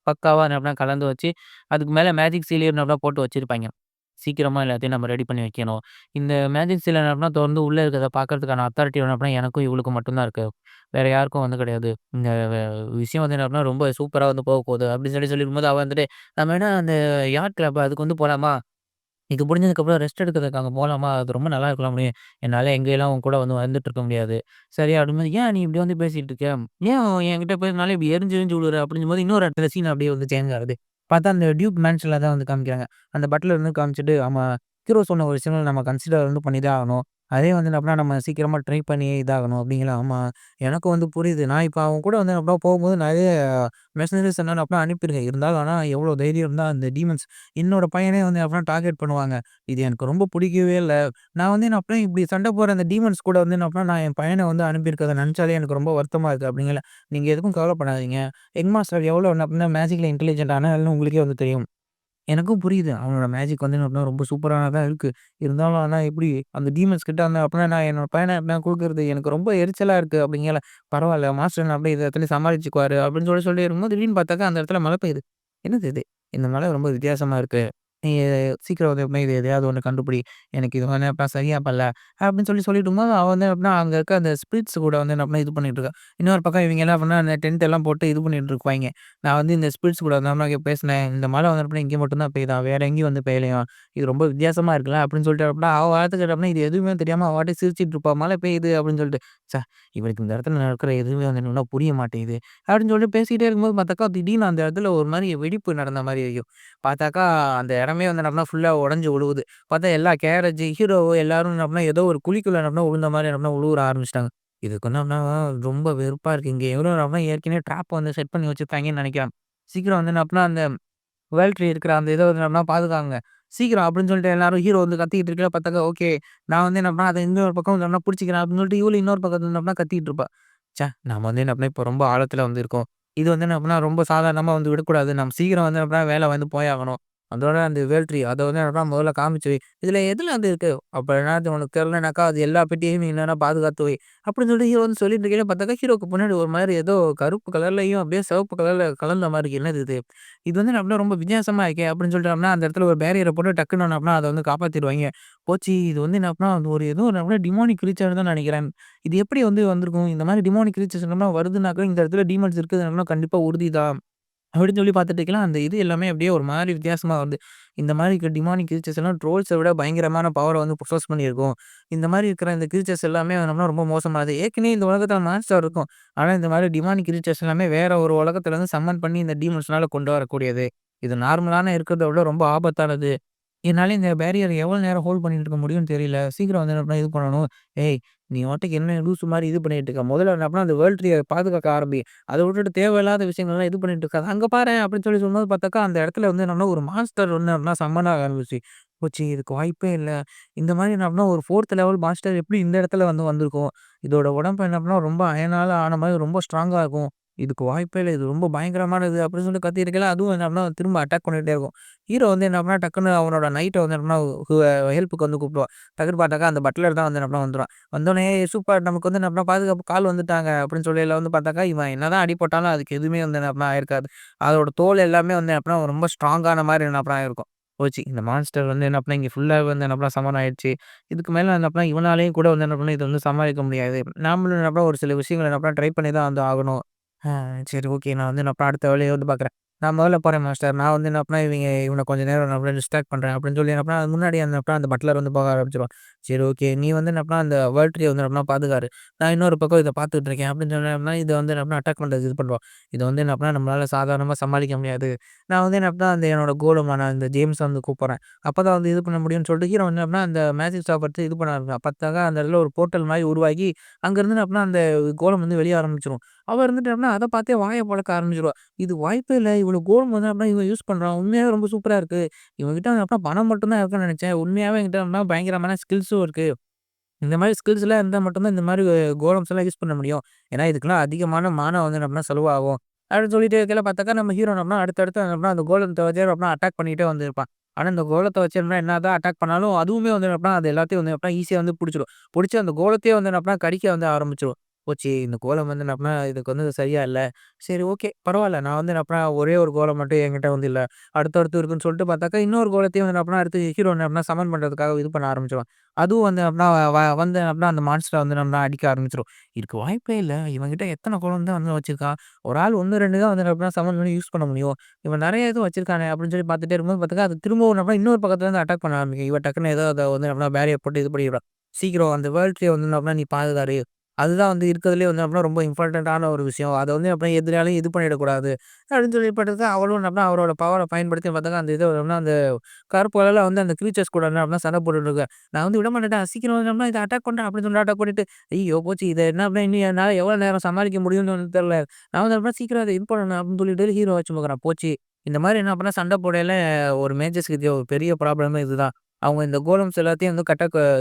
பக்காவா என்ன பண்ணா கலந்து வச்சு, அதுக்கு மேல மேஜிக் சீல் என்ன பண்ணா போட்டு வச்சிருப்பாய்ங்க. சீக்கிரமா எல்லாத்தையும் நம்ம ரெடி பண்ணி வைக்கணும். இந்த மேஜிக் சீல் என்ன பண்ணா தொறந்து உள்ள இருக்கிறத பார்க்கறதுக்கான அத்தாரிட்டி என்ன பண்ணா எனக்கும் இவளுக்கும் மட்டும் தான் இருக்கு. வேற யாருக்கும் வந்து கிடையாது. இந்த விஷயம் வந்து என்ன பண்ணா ரொம்ப சூப்பரா வந்து போகப்போகுது அப்படின்னு சொல்லிருக்கும்போது, அவ வந்துட்டு நம்ம வேணா அந்த யாட் கிளப் அதுக்கு வந்து போலாமா? இது முடிஞ்சதுக்கப்புறம் ரெஸ்ட் எடுக்கிறதுக்கு அங்க போலாமா? அது ரொம்ப நல்லா இருக்கலாமே! என்னால எங்கேல்லாம் உன் கூட வந்து வந்துட்டு இருக்க முடியாது. சரி அப்படிங்கும்போது, "ஏன் நீ இப்படி வந்து பேசிட்டு இருக்க? ஏன் என்கிட்ட பேசினாலே இப்படி எரிஞ்சு எரிஞ்சு விழுற?" அப்படிங்கும்போது இன்னொரு இடத்துல சீன் அப்படியே வந்து சேஞ்ச் ஆகுது. பார்த்தா அந்த டியூக் மேன்ஷன்ல தான் வந்து காமிக்கிறாங்க. அந்த பட்லர் வந்து காமிச்சுட்டு, ஆமா ஹீரோ சொன்ன ஒரு விஷயம் நம்ம கன்சிடர் வந்து பண்ணி தான் ஆகணும். அதே வந்து அப்படின்னா நம்ம சீக்கிரமா ட்ரை பண்ணி இதாகணும் அப்படிங்களா? ஆமா. எனக்கும் வந்து புரியுது. நான் இப்ப அவன் கூட வந்து அப்படின்னா போகும்போது நெறைய மெர்சனரீஸ் என்ன அப்படின்னா அனுப்பியிருக்கேன். இருந்தாலும் ஆனா எவ்வளோ தைரியம் இருந்தா அந்த டீமன்ஸ் என்னோட பையனே வந்து அப்படின்னா டார்கெட் பண்ணுவாங்க. இது எனக்கு ரொம்ப புடிக்கவே இல்ல. நான் வந்து என்ன அப்படின்னா இப்படி சண்ட போடுற அந்த டீமன்ஸ் கூட வந்து என்ன அப்படின்னா நான் என் பையன வந்து அனுப்பியிருக்கிறத நெனச்சாலே எனக்கு ரொம்ப வருத்தமா இருக்கு அப்படிங்கல. நீங்க எதுக்கும் கவலைப்படாதீங்க. எக் மாஸ்டர் எவ்வளோ என்ன அப்படின்னா மேஜிக்ல இன்டெலிஜென்ட் ஆனால்னு உங்களுக்கே வந்து தெரியும். எனக்கும் புரியுது. அவனோட மேஜிக் வந்து என்ன அப்படின்னா ரொம்ப சூப்பரானதா இருக்கு. இருந்தாலும் ஆனா எப்படி அந்த டீமன்ஸ் கிட்ட வந்து அப்படின்னா நான் என்னோட பையன எப்படின்னா குடுக்குறது எனக்கு ரொம்ப எரிச்சலா இருக்கு அப்படிங்கல. பரவால்ல மாஸ்டர் என்ன அப்படியே இந்த இடத்துல சமாளிச்சுக்குவாரு அப்படின்னு சொல்லி இருக்கும்போது திடீர்னு பார்த்தாக்கா அந்த இடத்துல மழை பெய்யுது. என்னது இது? இந்த மழை ரொம்ப வித்தியாசமா இருக்கு. நீ சீக்கிரம் வந்து எப்படின்னா இது எதையாவது ஒண்ணு கண்டுபிடி. எனக்கு இது வந்து எப்ப சரியா படல. அப்படின்னு சொல்லிட்டுருக்கும்போது அவன் வந்து எப்படின்னா அங்க இருக்க அந்த ஸ்பிரிட்ஸ் கூட வந்து என்ன பண்ணா இது பண்ணிட்டு இருக்கான். இன்னொரு பக்கம் இவங்க என்ன பண்ணா அந்த டென்ட் எல்லாம் போட்டு இது பண்ணிட்டு இருப்பாய்ங்க. நான் வந்து இந்த ஸ்பிரிட்ஸ் கூட வந்து பேசினேன். இந்த மழை வந்து எப்படின்னா இங்க மட்டும் தான் பெய்யுதாம். வேற எங்கேயும் வந்து பெய்யலையாம். இது ரொம்ப வித்தியாசமா இருக்குல்ல அப்படின்னு சொல்லிட்டு அப்படின்னா அவ வாட்டுக்கு அப்படின்னா இது எதுவுமே தெரியாம அவ பாட்டுக்கு சிரிச்சுட்டு இருப்பா. மழை பெய்யுது அப்படின்னு சொல்லிட்டு. ச்சே! இவளுக்கு இந்த இடத்துல நடக்கிற எதுவுமே வந்து என்னன்னா புரிய மாட்டேங்குது. அப்படின்னு சொல்லிட்டு பேசிக்கிட்டே இருக்கும்போது பார்த்தாக்கா திடீர்னு அந்த இடத்துல ஒரு மாரி வெடிப்பு நடந்த மாரி ஐயோ! பார்த்தாக்கா அந்த இடமே வந்து என்னன்னா ஃபுல்லா உடைஞ்சு விழுவுது. பார்த்தா எல்லா கேரேஜ், ஹீரோ எல்லாரும் என்ன பண்ணா ஏதோ ஒரு குழிக்குள்ள என்ன பண்ணா விழுந்த மாரி என்ன பண்ணா விழுவுற ஆரம்பிச்சுட்டாங்க. இதுக்கு என்னன்னா ரொம்ப வெறுப்பா இருக்கு. இங்க எவனோ ஏற்கனவே ட்ராப் வந்து செட் பண்ணி வச்சிருக்காங்கன்னு நெனைக்கிறேன். சீக்கிரம் வந்து என்ன பண்ணா அந்த வேர்ல்ட் ட்ரீ இருக்கிற அந்த இத வந்து என்ன பண்ணா பாதுகாங்க. சீக்கிரம் அப்படின்னு சொல்லிட்டு எல்லாரும் ஹீரோ வந்து கத்திக்கிட்டு இருக்கையில பார்த்தாக்கா, ஓகே. நான் வந்து என்ன பண்ணேன், அத இன்னொரு பக்கம் வந்து என்ன புடிச்சுக்கிறேன் அப்படின்னு சொல்லிட்டு இவளும் இன்னொரு பக்கத்துல என்ன பண்ணா கத்திட்டு இருப்பா. ச்சே! நம்ம வந்து என்ன பண்ணா இப்ப ரொம்ப ஆழத்துல வந்து இருக்கோம். இது வந்து என்ன பண்ணா ரொம்ப சாதாரணமா வந்து விடக்கூடாது. நம்ம சீக்கிரம் வந்து என்ன பண்ணா வேல வந்து போயாகணும். அதோட அந்த வேல் ட்ரீ அத வந்து என்னன்னா முதல்ல காமிச்சு வை. இதுல எதுல வந்து இருக்கு? அப்ப என்னாச்சு உனக்கு தெரியலனாக்கா, அது எல்லா பெட்டியையும் நீ என்னன்னா பாதுகாத்து வை. அப்படின்னு சொல்லிட்டு ஹீரோ வந்து சொல்லிட்டு இருக்கையில பார்த்தாக்கா, ஹீரோக்கு பின்னாடி ஒரு மாரி ஏதோ கருப்பு கலர்லயும் அப்படியே சிவப்பு கலர்ல கலந்த மாரி இருக்கு. என்னது இது? இது வந்து அப்படின்னா ரொம்ப வித்தியாசமா இருக்கே! அப்படின்னு சொல்லிட்டு அப்படின்னா அந்த இடத்துல ஒரு பேரியர போட்டு டக்குனு அப்படின்னா அத வந்து காப்பாத்திருவாய்ங்க. போச்சு இது வந்து என்ன அப்படின்னா ஒரு ஏதோ ஒரு அப்படியே டிமோனிக் கிரீச்சர் தான் நெனைக்கிறேன். இது எப்படி வந்து வந்திருக்கும்? இந்த மாரி டிமோனிக் கிரீச்சர்ஸ் வருதுனாக்கா, இந்த இடத்துல டீமன்ஸ் இருக்குது கண்டிப்பா உறுதிதான். அப்படின்னு சொல்லி பார்த்துட்டு இருக்கலாம். அந்த இது எல்லாமே அப்படியே ஒரு மாரி வித்தியாசமா வருது. இந்த மாரி டிமானிக் கிரியேச்சர்ஸ் எல்லாம் ட்ரோல்ஸ விட பயங்கரமான பவர வந்து பொசஸ் பண்ணியிருக்கும். இந்த மாரி இருக்கிற இந்த கிரியேச்சர்ஸ் எல்லாமே நம்மலாம் ரொம்ப மோசமானது. ஏற்கனவே இந்த உலகத்துல மான்ஸ்டர் இருக்கும். ஆனா இந்த மாரி டிமானிக் கிரியேச்சர்ஸ் எல்லாமே வேற ஒரு உலகத்துல இருந்து சம்மன் பண்ணி இந்த டீமன்ஸ்னால கொண்டு வரக்கூடியது. இது நார்மலான இருக்கிறத விட ரொம்ப ஆபத்தானது. என்னால இந்த பேரியர் எவ்வளோ நேரம் ஹோல்ட் பண்ணிட்டு இருக்க முடியும்னு தெரியல. சீக்கிரம் வந்து என்ன பண்ண இது பண்ணணும். ஏய்! நீ பாட்டுக்கு என்ன லூசு மாரி இது பண்ணிட்டு இருக்க. முதல்ல என்ன பண்ண அந்த வேர்ல்ட் ட்ரீய பாதுகாக்க ஆரம்பி. அத விட்டுட்டு தேவையில்லாத விஷயங்கள்லாம் இது பண்ணிட்டு இருக்காத. அங்க பாரேன் அப்படின்னு சொல்லி சொல்லும்போது பார்த்தாக்கா, அந்த இடத்துல வந்து என்னன்னா ஒரு மான்ஸ்டர் வந்து அப்படின்னா சம்மன் ஆக ஆரம்பிச்சுச்சு. போச்சு இதுக்கு வாய்ப்பே இல்ல. இந்த மாரி என்ன அப்படின்னா ஒரு 4த் லெவல் மான்ஸ்டர் எப்படி இந்த இடத்துல வந்து வந்திருக்கும்? இதோட உடம்பு என்ன அப்படின்னா ரொம்ப அயனால ஆன மாரி ரொம்ப ஸ்ட்ராங்கா இருக்கும். இதுக்கு வாய்ப்பே இல்ல. இது ரொம்ப பயங்கரமானது அப்படின்னு சொல்லி கத்திட்டு இருக்கையில, அதுவும் என்ன அப்படின்னா திரும்ப அட்டாக் பண்ணிட்டே இருக்கும். ஹீரோ வந்து என்ன பண்ணா, டக்குனு அவனோட நைட்ட வந்து என்ன பண்ணா ஹெல்ப்புக்கு வந்து கூப்பிடுவான். டக்குனு பார்த்தாக்கா, அந்த பட்லர் தான் வந்து என்ன பண்ணா வந்துருவான். வந்தோனே சூப்பர் நமக்கு வந்து என்ன பண்ணா பாதுகாப்புக்கு ஆள் வந்துட்டாங்க அப்படின்னு சொல்லையில வந்து பார்த்தாக்கா, இவன் என்னதான் அடி போட்டாலும் அதுக்கு எதுவுமே வந்து என்ன பண்ணா ஆயிருக்காது. அதோட தோல் எல்லாமே வந்து என்ன பண்ணா ரொம்ப ஸ்ட்ராங்கான மாரி என்ன பண்ணா ஆயிருக்கும். போச்சு இந்த மான்ஸ்டர் வந்து என்ன பண்ணா இங்க ஃபுல்லாவே வந்து என்ன பண்ணா சமன் ஆயிடுச்சு. இதுக்கு மேல என்ன பண்ணா இவனாலயும் கூட வந்து என்ன பண்ணா இத வந்து சமாளிக்க முடியாது. நாமளும் என்ன பண்ணா ஒரு சில விஷயங்கள என்ன பண்ணா ட்ரை பண்ணி தான் வந்து ஆகணும். ஆ சரி ஓகே. நான் வந்து என்ன அடுத்த வேலைய வந்து பார்க்குறேன். நான் முதல்ல போறேன் மாஸ்டர். நான் வந்து என்ன பண்ணா இவன கொஞ்சம் நேரம் நான் அப்படியே டிஸ்ட்ராக்ட் பண்றேன் அப்படின்னு சொல்லி என்ன பண்ணா முன்னாடி அந்த அந்த பட்லர் வந்து போக ஆரம்பிச்சுருவான். சரி ஓகே. நீ வந்து என்ன பண்ணா அந்த வேர்ல்ட் ட்ரீய வந்து என்ன பண்ணா பாதுகாரு. நான் இன்னொரு பக்கம் இத பார்த்துட்டு இருக்கேன் அப்படின்னு சொன்னோம்னா, இத வந்து என்ன பண்ணா அட்டாக் பண்றதுக்கு இது பண்ணுவான். இத வந்து என்ன பண்ணா நம்மளால சாதாரணமா சமாளிக்க முடியாது. நான் வந்து என்ன பண்ணா அந்த என்னோட கோலமான அந்த ஜேம்ஸ வந்து கூப்பிடுறேன். அப்பதான் வந்து இது பண்ண முடியும்னு சொல்லிட்டு ஹீரோ வந்து என்ன பண்ணா அந்த மேஜிக் ஸ்டாஃப் எடுத்து இது பண்ண ஆரம்பிப்பான். பார்த்தாக்கா அந்த இடத்துல ஒரு போர்ட்டல் மாரி உருவாகி அங்கருந்து என்ன பண்ணா அந்த கோலம் வந்து வெளிய ஆரம்பிச்சுரும். அவ இருந்துட்டு அப்படின்னா அத பார்த்தே வாய பொளக்க ஆரம்பிச்சுருவா. இது வாய்ப்பே இல்ல. இவ்வளோ கோல்டு வந்து அப்படின்னா இவன் யூஸ் பண்றான். உண்மையாவே ரொம்ப சூப்பரா இருக்கு. இவன்கிட்ட அப்படின்னா பணம் மட்டும் தான் இருக்குன்னு நெனச்சேன். உண்மையாவே என்கிட்ட அப்படின்னா பயங்கரமான ஸ்கில்ஸும் இருக்கு. இந்த மாரி ஸ்கில்ஸ்லாம் இருந்தா மட்டும் தான் இந்த மாரி கோலம்ஸ் எல்லாம் யூஸ் பண்ண முடியும். ஏன்னா இதுக்கெல்லாம் அதிகமான மானம் வந்து நம்மனா செலவாகும். அப்படின்னு சொல்லிட்டு இருக்கையில பார்த்தாக்கா நம்ம ஹீரோ நம்மனா அடுத்தடுத்து நம்மனா அந்த கோலத்த வச்சே நம்மனா அட்டாக் பண்ணிட்டே வந்திருப்பான். ஆனா இந்த கோலத்த வச்சு என்னதான் அட்டாக் பண்ணாலும் அதுவுமே வந்து எப்படின்னா அது எல்லாத்தையும் வந்து எப்படின்னா ஈஸியா வந்து புடிச்சிடும். புடிச்சு அந்த கோலத்தையே வந்து எப்படின்னா கடிக்க வந்து ஆரம்பிச்சுரும். போச்சு இந்த கோலம் வந்து எப்படின்னா இதுக்கு வந்து சரியா இல்ல. சரி ஓகே பரவால்ல. நான் வந்து எப்படின்னா ஒரே ஒரு கோலம் மட்டும் என்கிட்ட வந்து இல்ல. அடுத்தடுத்து இருக்குன்னு சொல்லிட்டு பார்த்தாக்கா இன்னொரு கோலத்தையும் வந்து எப்படின்னா அடுத்து ஹீரோ எப்படின்னா சமன் பண்றதுக்காக இது பண்ண ஆரம்பிச்சுருவான். அதுவும் வந்து அப்படின்னா வந்து அப்படின்னா அந்த மான்ஸ்டர வந்து நம்மள அடிக்க ஆரம்பிச்சுரும். இதுக்கு வாய்ப்பே இல்ல. இவன்கிட்ட எத்தன குழந்த தான் வந்து வச்சிருக்கான். ஒரு ஆள் 1, 2 தான் வந்து அப்படின்னா சமன் பண்ணி யூஸ் பண்ண முடியும். இவன் நெறைய இது வச்சிருக்கானே அப்படின்னு சொல்லி பார்த்துட்டே இருக்கும்போது பார்த்தாக்கா, அது திரும்பவும் நம்ம இன்னொரு பக்கத்துல இருந்து அட்டாக் பண்ண ஆரம்பிக்கும். இவன் டக்குனு ஏதோ அத வந்து அப்படின்னா பேரியர் போட்டு இது பண்ணிடுவா. சீக்கிரம் அந்த வேர்ல்ட் ட்ரீய வந்து அப்படின்னா நீ பாதுகாரு. அதுதான் வந்து இருக்கிறதுலயே வந்து அப்படின்னா ரொம்ப இம்பார்ட்டன்ட்டான ஒரு விஷயம். அத வந்து அப்படின்னா எதிராளியும் இது பண்ணிடக்கூடாது. அப்படின்னு சொல்லி பார்த்தா அவளும் அப்படின்னா அவரோட பவர பயன்படுத்தி பார்த்தாக்கா அந்த இத அப்படின்னா அந்த கருப்பு கலர்ல வந்து அந்த கிரீச்சர்ஸ் கூட என்ன அப்படின்னா சண்டை போட்டுட்டு இருக்கா. நான் வந்து விட மாட்டேன்டா. சீக்கிரம் வந்து இத அட்டாக் பண்றேன் அப்படின்னு சொல்லி அட்டாக் பண்ணிட்டு, ஐயோ! போச்சு. இத என்ன பண்ண இன்னும் என்னால எவ்வளோ நேரம் சமாளிக்க முடியும்னு வந்து தெரியல. நான் வந்து அப்புறம் சீக்கிரம் அத இது பண்ணணும் அப்படின்னு சொல்லிட்டு ஹீரோ வச்சு பார்க்குறேன். போச்சு. இந்த மாரி என்ன பண்ணா சண்டை போடையில ஒரு மேஜர்ஸ்க்கு ஒரு பெரிய ப்ராப்ளமே இதுதான். அவங்க இந்த கோலம்ஸ் எல்லாத்தையும் வந்து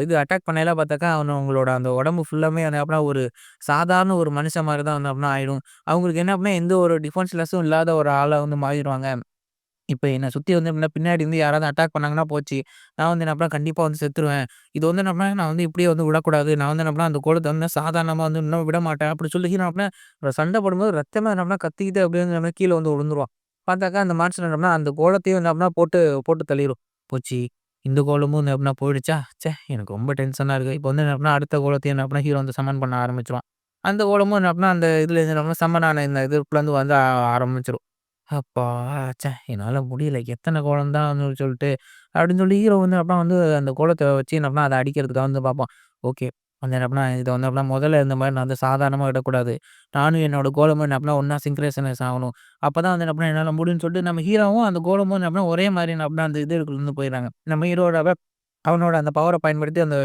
இது அட்டாக் பண்ணையில பார்த்தாக்கா, அவங்களோட அந்த உடம்பு ஃபுல்லாமே என்ன அப்படின்னா ஒரு சாதாரண ஒரு மனுஷன் மாரி தான் வந்து அப்படின்னா ஆயிடும். அவங்களுக்கு என்ன அப்படின்னா எந்த ஒரு டிஃபென்ஸ்லெஸ்ஸும் இல்லாத ஒரு ஆளா வந்து மாறிருவாங்க. இப்ப என்ன சுத்தி வந்து எப்படின்னா, பின்னாடி இருந்து யாராவது அட்டாக் பண்ணாங்கன்னா போச்சு. நான் வந்து என்ன பண்ணேன், கண்டிப்பா வந்து செத்துருவேன். இது வந்து என்ன பண்ணேன், நான் வந்து இப்படியே வந்து விடக்கூடாது. நான் வந்து என்ன பண்ணேன், அந்த கோலத்த வந்து சாதாரணமா வந்து இன்னும் விட மாட்டேன். அப்படி சொல்லி நான் என்ன பண்ணேன், சண்டை போடும்போது ரத்தமே என்ன பண்ணேன், கத்திக்கிட்டு அப்படியே வந்து என்ன பண்ணேன், கீழ வந்து விழுந்துருவான். பார்த்தாக்கா அந்த மான்ஸ்டர் என்ன பண்ணேன், அந்த கோலத்தையும் என்ன பண்ணேன், போட்டு போட்டு தள்ளிரும். போச்சு. இந்த கோலமும் என்ன பண்ணேன் போயிடுச்சா? ச்சே! எனக்கு ரொம்ப டென்ஷனா இருக்கு. இப்போ வந்து என்ன பண்ணேன், அடுத்த கோலத்தையும் என்ன பண்ணேன், ஹீரோ வந்து சமன் பண்ண ஆரம்பிச்சுருவான். அந்த கோலமும் என்ன பண்ணேன், அந்த இதுலேருந்து என்ன பண்ணேன், சமன் ஆன இந்த இதுக்குள்ளேருந்து வந்து ஆரம்பிச்சுரும். அப்பா! ச்சே! என்னால முடியல. எத்தன கோலம் தான் வந்து சொல்ட்டு, அப்படின்னு சொல்லி ஹீரோ வந்து அப்பனா வந்து அந்த கோலத்த வச்சு என்ன பண்ணா, அத அடிக்கிறதுக்காக வந்து பார்ப்பான். ஓகே. வந்து என்ன பண்ணா, இத வந்து அப்பனா முதல்ல இருந்த மாரி நான் வந்து சாதாரணமா விடக்கூடாது. நானும் என்னோட கோலமும் என்ன பண்ணா ஒண்ணா சிங்க்ரனைசேஷன் ஆகணும். அப்பதான் வந்து என்ன பண்ணா என்னால முடியும்னு சொல்லிட்டு நம்ம ஹீரோவும் அந்த கோலமும் என்ன பண்ணா ஒரே மாரி என்ன பண்ணா அந்த இதுக்குள்ள போயிடுறாங்க. நம்ம ஹீரோவோட அவனோட அந்த பவர பயன்படுத்தி அந்த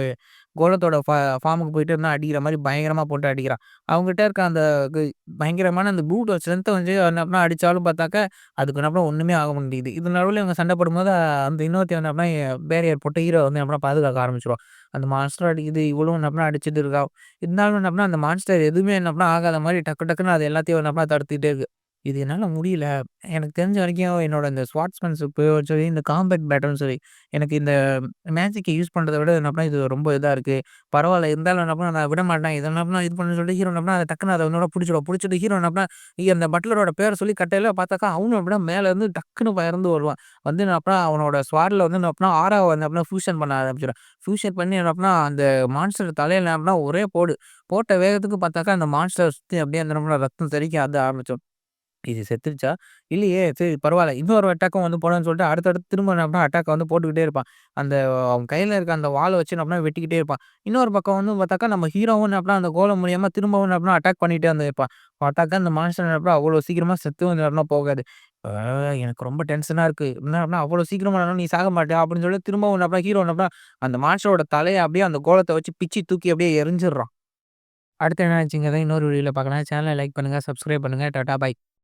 கோலத்தோட ஃபார்முக்கு போயிட்டு இருந்தா அடிக்கிற மாரி பயங்கரமா போட்டு அடிக்கிறான். அவன்கிட்ட இருக்க அந்த கு பயங்கரமான அந்த ப்ரூட் ஸ்ட்ரென்த்த வந்து என்ன பண்ணா அடிச்சாலும் பார்த்தாக்க, அதுக்கு என்ன பண்ணா ஒண்ணுமே ஆக மாட்டேங்குது. இது நடுவுல இவங்க சண்டை போடும்போது அந்த இன்னொருத்தன் என்ன பண்ணா பேரியர் போட்டு ஹீரோ வந்து என்ன பண்ணா பாதுகாக்க ஆரம்பிச்சுருவான். அந்த மான்ஸ்டர் அடிக்குது, இவளும் என்ன பண்ணா அடிச்சுட்டு இருக்கா. இருந்தாலும் என்ன பண்ணா அந்த மான்ஸ்டர் எதுவுமே என்ன பண்ணா ஆகாத மாரி டக்கு டக்குன்னு அது எல்லாத்தையும் என்ன பண்ணா தடுத்துக்கிட்டே இருக்கு. இது என்னால முடியல. எனக்கு தெரிஞ்ச வரைக்கும் என்னோட இந்த ஸ்வாட்ஸ்மேன்ஷிப்பு சரி, இந்த காம்பேக்ட் பேட்டர்னும் சரி, எனக்கு இந்த மேஜிக்க யூஸ் பண்றத விட என்ன பண்ணா இது ரொம்ப இதா இருக்கு. பரவால்ல இருந்தாலும் என்ன பண்ண நான் விடமாட்டேன். இத என்ன பண்ணா இது பண்ணணும்னு சொல்லிட்டு ஹீரோ என்ன பண்ணா அத டக்குனு அத இன்னொரு புடிச்சிடும். புடிச்சிட்டு ஹீரோ என்ன பண்ணா அந்த பட்லரோட பேர சொல்லி கட்டையில பார்த்தாக்கா, அவனும் அப்படியே மேல இருந்து டக்குனு பறந்து வருவான். வந்து என்ன பண்ணா அவனோட ஸ்வாட்ல வந்து என்ன பண்ணா ஆராவ வந்து என்ன பண்ணா ஃபியூஷன் பண்ண ஆரம்பிச்சுருவான். ஃபியூஷன் பண்ணி என்ன பண்ணா அந்த மான்ஸ்டர் தலையில என்ன பண்ணா ஒரே போடு. போட்ட வேகத்துக்கு பார்த்தாக்கா அந்த மான்ஸ்டர் சுத்தி அப்படியே அந்த நம்ம ரத்தம் தெறிக்க ஆரம்பிச்சுரும். இது செத்துருச்சா? இல்லையே! சரி பரவால்ல. இன்னொரு அட்டாக்கும் வந்து போடான்னு சொல்லிட்டு அடுத்தடுத்து திரும்ப என்ன பண்ணா அட்டாக்க வந்து போட்டுக்கிட்டே இருப்பான். அந்த அவன் கையில இருக்க அந்த வாள வச்சு என்ன பண்ணா வெட்டிக்கிட்டே இருப்பான். இன்னொரு பக்கம் வந்து பார்த்தாக்கா, நம்ம ஹீரோவும் என்ன பண்ணா அந்த கோலம் மூலியமா திரும்பவும் என்ன பண்ணா அட்டாக் பண்ணிட்டே வந்து இருப்பான். பார்த்தாக்கா அந்த மான்ஸ்டர் என்ன பண்ணா அவ்வளோ சீக்கிரமா செத்தும் என்ன பண்ணா போகாது. ஆ எனக்கு ரொம்ப டென்ஷனா இருக்கு. என்ன பண்ணா அவ்வளோ சீக்கிரமா நீ சாக மாட்டியா? அப்படின்னு சொல்லி திரும்பவும் என்ன பண்ணா ஹீரோ என்ன பண்ணா அந்த மான்ஸ்டரோட தலைய அப்படியே அந்த கோலத்த வச்சு பிச்சு தூக்கி அப்படியே எறிஞ்சிடுறான். அடுத்து என்ன ஆச்சுங்கிறத இன்னொரு வீடியோல பார்க்கலாம். சேனல லைக் பண்ணுங்க, சப்ஸ்கிரைப் பண்ணுங்க. டாட்டா, பாய்.